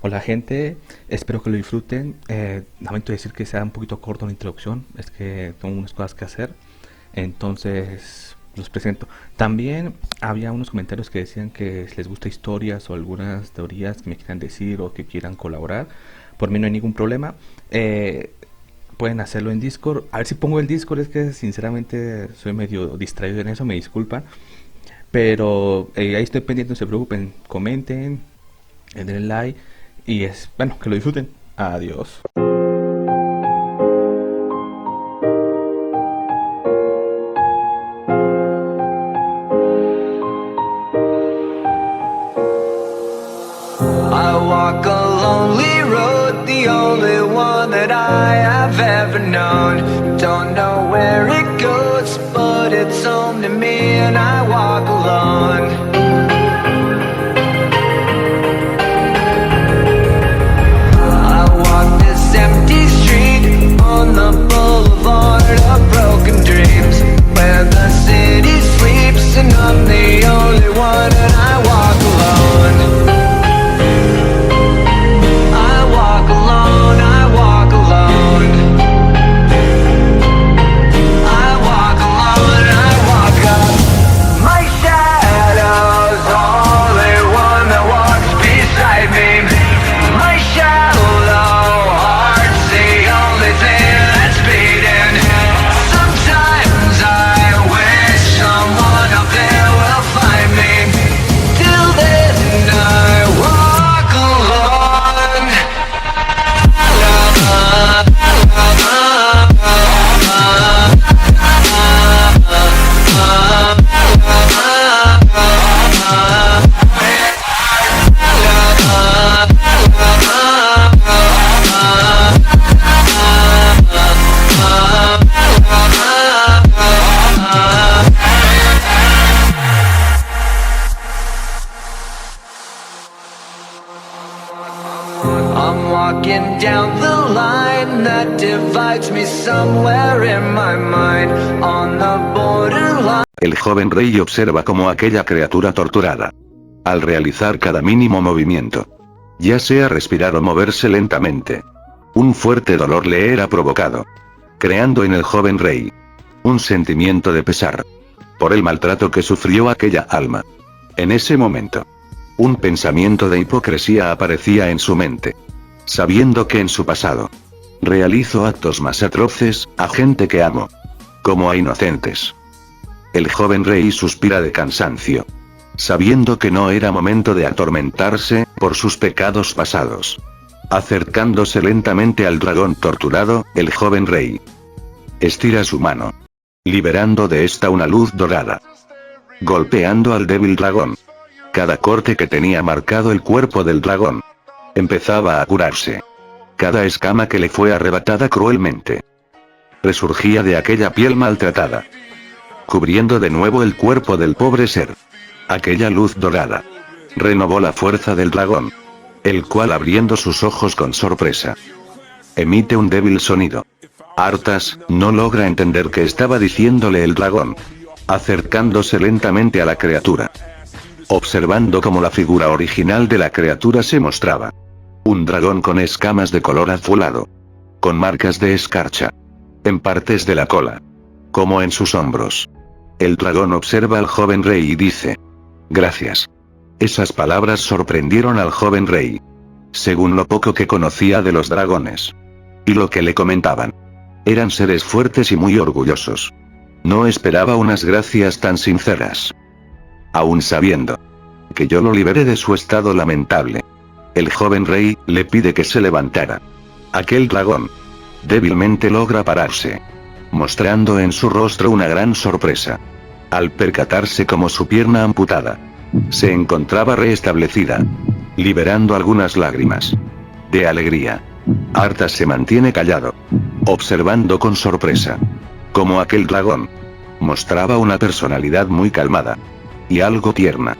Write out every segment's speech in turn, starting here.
Hola gente, espero que lo disfruten. Lamento decir que sea un poquito corto la introducción, es que tengo unas cosas que hacer, entonces los presento. También había unos comentarios que decían que si les gusta historias o algunas teorías que me quieran decir o que quieran colaborar, por mí no hay ningún problema. Eh, Pueden hacerlo en Discord. A ver si pongo el Discord, es que sinceramente soy medio distraído en eso, me disculpan. Pero ahí estoy pendiente, no se preocupen, comenten, denle like y es, bueno, que lo disfruten. Adiós. I walk a lonely road, the only one that I have ever known. Don't know where it goes, but it's home to me and I walk alone. I walk this empty street on the boulevard of broken dreams, where the city sleeps and I'm the only one and I walk alone. I'm walking down the line that divides me somewhere in my mind, on the borderline. El joven rey observa cómo aquella criatura torturada, al realizar cada mínimo movimiento, ya sea respirar o moverse lentamente, un fuerte dolor le era provocado, creando en el joven rey un sentimiento de pesar por el maltrato que sufrió aquella alma. En ese momento, un pensamiento de hipocresía aparecía en su mente, sabiendo que en su pasado realizó actos más atroces a gente que amó, como a inocentes. El joven rey suspira de cansancio, sabiendo que no era momento de atormentarse por sus pecados pasados. Acercándose lentamente al dragón torturado, el joven rey estira su mano, liberando de esta una luz dorada, golpeando al débil dragón. Cada corte que tenía marcado el cuerpo del dragón empezaba a curarse. Cada escama que le fue arrebatada cruelmente resurgía de aquella piel maltratada, cubriendo de nuevo el cuerpo del pobre ser. Aquella luz dorada renovó la fuerza del dragón, el cual, abriendo sus ojos con sorpresa, emite un débil sonido. Artas no logra entender qué estaba diciéndole el dragón, acercándose lentamente a la criatura, observando cómo la figura original de la criatura se mostraba. Un dragón con escamas de color azulado, con marcas de escarcha en partes de la cola, como en sus hombros. El dragón observa al joven rey y dice: gracias. Esas palabras sorprendieron al joven rey, según lo poco que conocía de los dragones y lo que le comentaban. Eran seres fuertes y muy orgullosos. No esperaba unas gracias tan sinceras, aún sabiendo que yo lo liberé de su estado lamentable. El joven rey le pide que se levantara. Aquel dragón débilmente logra pararse, mostrando en su rostro una gran sorpresa, al percatarse como su pierna amputada se encontraba restablecida, liberando algunas lágrimas de alegría. Arthas se mantiene callado, observando con sorpresa cómo aquel dragón mostraba una personalidad muy calmada y algo tierna.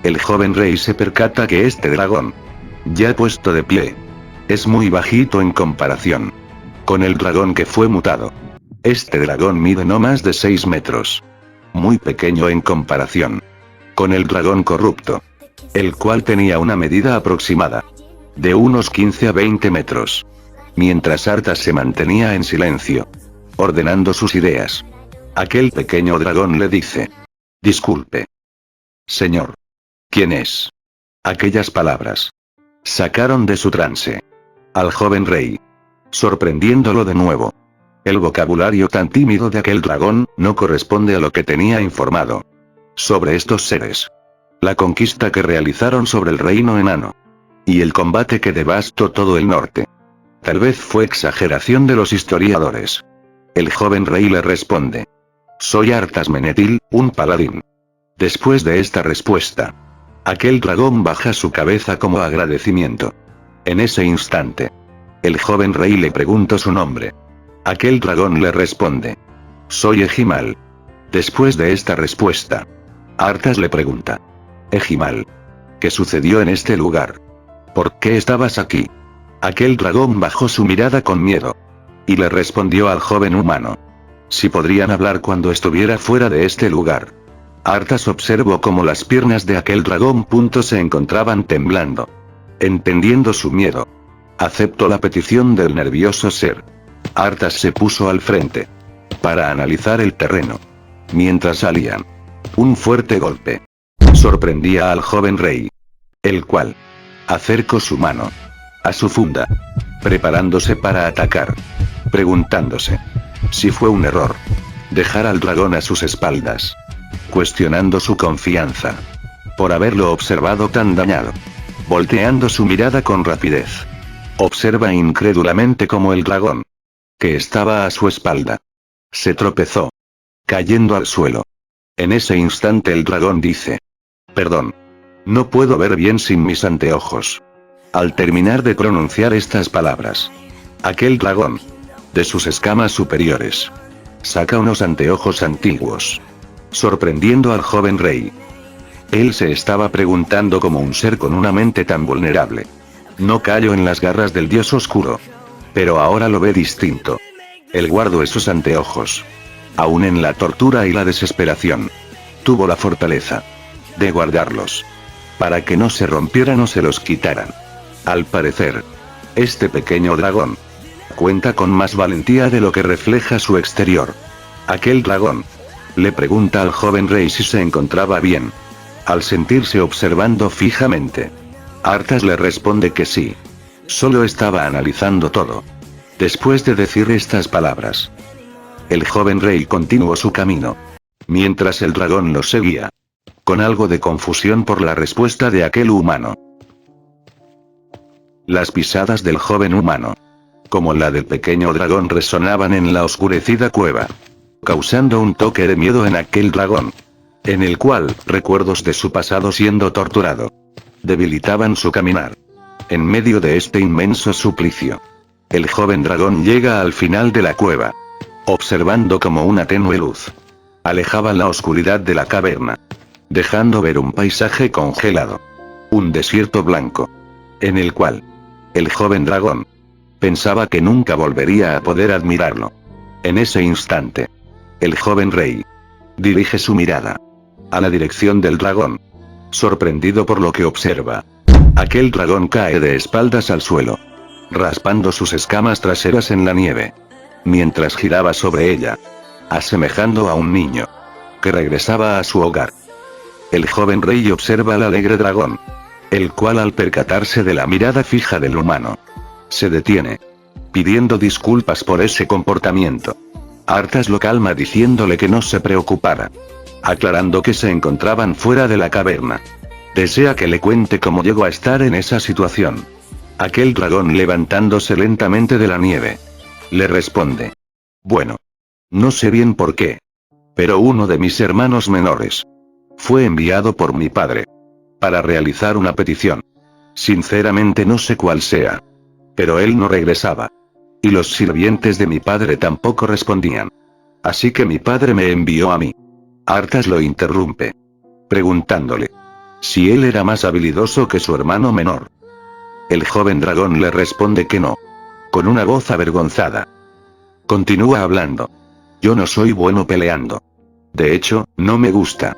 El joven rey se percata que este dragón, ya puesto de pie, es muy bajito en comparación con el dragón que fue mutado. Este dragón mide no más de 6 metros. Muy pequeño en comparación con el dragón corrupto, el cual tenía una medida aproximada de unos 15 a 20 metros. Mientras Arthas se mantenía en silencio, ordenando sus ideas, aquel pequeño dragón le dice: disculpe. Señor. ¿Quién es? Aquellas palabras sacaron de su trance al joven rey, sorprendiéndolo de nuevo. El vocabulario tan tímido de aquel dragón no corresponde a lo que tenía informado sobre estos seres. La conquista que realizaron sobre el reino enano y el combate que devastó todo el norte. Tal vez fue exageración de los historiadores. El joven rey le responde: soy Arthas Menethil, un paladín. Después de esta respuesta, aquel dragón baja su cabeza como agradecimiento. En ese instante, el joven rey le preguntó su nombre. Aquel dragón le responde: soy Egimal. Después de esta respuesta, Arthas le pregunta: Egimal, ¿qué sucedió en este lugar? ¿Por qué estabas aquí? Aquel dragón bajó su mirada con miedo y le respondió al joven humano: si podrían hablar cuando estuviera fuera de este lugar. Arthas observó cómo las piernas de aquel dragón se encontraban temblando. Entendiendo su miedo, aceptó la petición del nervioso ser. Arthas se puso al frente para analizar el terreno. Mientras salían, un fuerte golpe sorprendía al joven rey, el cual acercó su mano a su funda, preparándose para atacar, preguntándose si fue un error dejar al dragón a sus espaldas, cuestionando su confianza por haberlo observado tan dañado. Volteando su mirada con rapidez, observa incrédulamente cómo el dragón, que estaba a su espalda, se tropezó, cayendo al suelo. En ese instante el dragón dice: perdón, no puedo ver bien sin mis anteojos. Al terminar de pronunciar estas palabras, aquel dragón, de sus escamas superiores, saca unos anteojos antiguos, sorprendiendo al joven rey. Él se estaba preguntando cómo un ser con una mente tan vulnerable no cayó en las garras del dios oscuro. Pero ahora lo ve distinto. Él guardó esos anteojos. Aún en la tortura y la desesperación, tuvo la fortaleza de guardarlos para que no se rompieran o se los quitaran. Al parecer, este pequeño dragón cuenta con más valentía de lo que refleja su exterior. Aquel dragón le pregunta al joven rey si se encontraba bien. Al sentirse observando fijamente, Arthas le responde que sí. Solo estaba analizando todo. Después de decir estas palabras, el joven rey continuó su camino, mientras el dragón lo seguía, con algo de confusión por la respuesta de aquel humano. Las pisadas del joven humano, como la del pequeño dragón, resonaban en la oscurecida cueva, causando un toque de miedo en aquel dragón, en el cual recuerdos de su pasado siendo torturado debilitaban su caminar. En medio de este inmenso suplicio, el joven dragón llega al final de la cueva, observando como una tenue luz alejaba la oscuridad de la caverna, dejando ver un paisaje congelado, un desierto blanco, en el cual el joven dragón pensaba que nunca volvería a poder admirarlo. En ese instante, el joven rey dirige su mirada a la dirección del dragón, sorprendido por lo que observa. Aquel dragón cae de espaldas al suelo, raspando sus escamas traseras en la nieve, mientras giraba sobre ella, asemejando a un niño que regresaba a su hogar. El joven rey observa al alegre dragón, el cual, al percatarse de la mirada fija del humano, se detiene, pidiendo disculpas por ese comportamiento. Arthas lo calma diciéndole que no se preocupara, aclarando que se encontraban fuera de la caverna. Desea que le cuente cómo llegó a estar en esa situación. Aquel dragón, levantándose lentamente de la nieve, le responde: bueno, no sé bien por qué, pero uno de mis hermanos menores fue enviado por mi padre para realizar una petición. Sinceramente no sé cuál sea, pero él no regresaba, y los sirvientes de mi padre tampoco respondían. Así que mi padre me envió a mí. Arthas lo interrumpe, preguntándole si él era más habilidoso que su hermano menor. El joven dragón le responde que no, con una voz avergonzada. Continúa hablando: yo no soy bueno peleando. De hecho, no me gusta.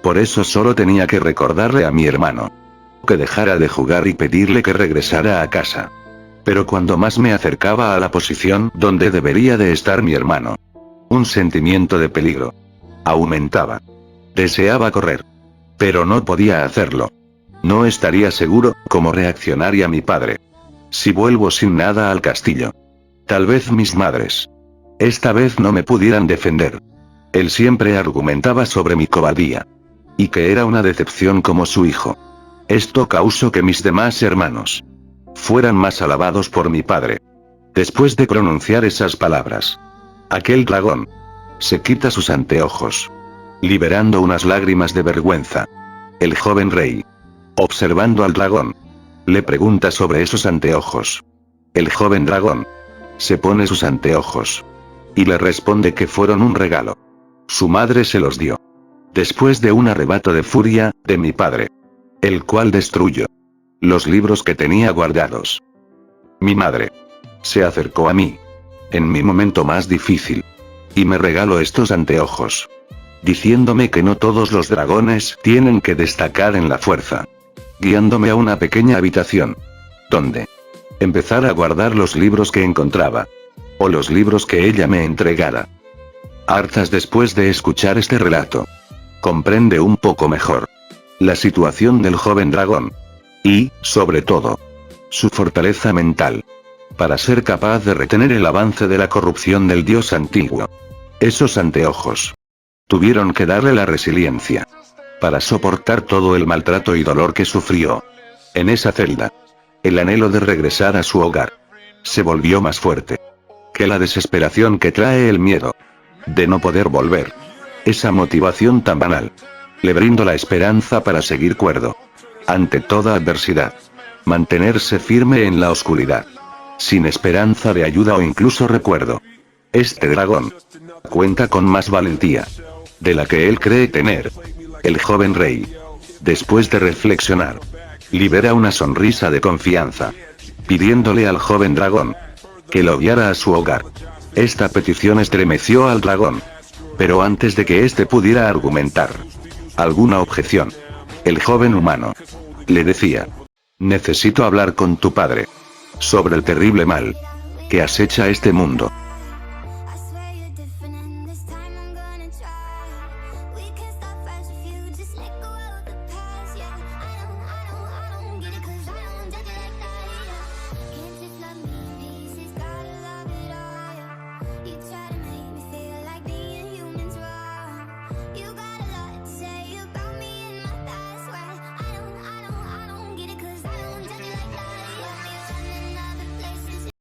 Por eso solo tenía que recordarle a mi hermano que dejara de jugar y pedirle que regresara a casa. Pero cuando más me acercaba a la posición donde debería de estar mi hermano, un sentimiento de peligro aumentaba. Deseaba correr, pero no podía hacerlo. No estaría seguro cómo reaccionaría mi padre si vuelvo sin nada al castillo. Tal vez mis madres esta vez no me pudieran defender. Él siempre argumentaba sobre mi cobardía y que era una decepción como su hijo. Esto causó que mis demás hermanos fueran más alabados por mi padre. Después de pronunciar esas palabras, aquel dragón se quita sus anteojos, liberando unas lágrimas de vergüenza. El joven rey, observando al dragón, le pregunta sobre esos anteojos. El joven dragón se pone sus anteojos y le responde que fueron un regalo. Su madre se los dio después de un arrebato de furia de mi padre, el cual destruyó los libros que tenía guardados. Mi madre se acercó a mí en mi momento más difícil y me regaló estos anteojos, diciéndome que no todos los dragones tienen que destacar en la fuerza, guiándome a una pequeña habitación donde empezar a guardar los libros que encontraba, o los libros que ella me entregara. Hartas después de escuchar este relato, comprende un poco mejor la situación del joven dragón y, sobre todo, su fortaleza mental para ser capaz de retener el avance de la corrupción del dios antiguo. Esos anteojos tuvieron que darle la resiliencia para soportar todo el maltrato y dolor que sufrió en esa celda. El anhelo de regresar a su hogar se volvió más fuerte que la desesperación que trae el miedo de no poder volver. Esa motivación tan banal le brindó la esperanza para seguir cuerdo ante toda adversidad, mantenerse firme en la oscuridad, sin esperanza de ayuda o incluso recuerdo. Este dragón cuenta con más valentía de la que él cree tener. El joven rey, después de reflexionar, libera una sonrisa de confianza, pidiéndole al joven dragón que lo guiara a su hogar. Esta petición estremeció al dragón, pero antes de que éste pudiera argumentar alguna objeción, el joven humano le decía: necesito hablar con tu padre sobre el terrible mal que acecha este mundo.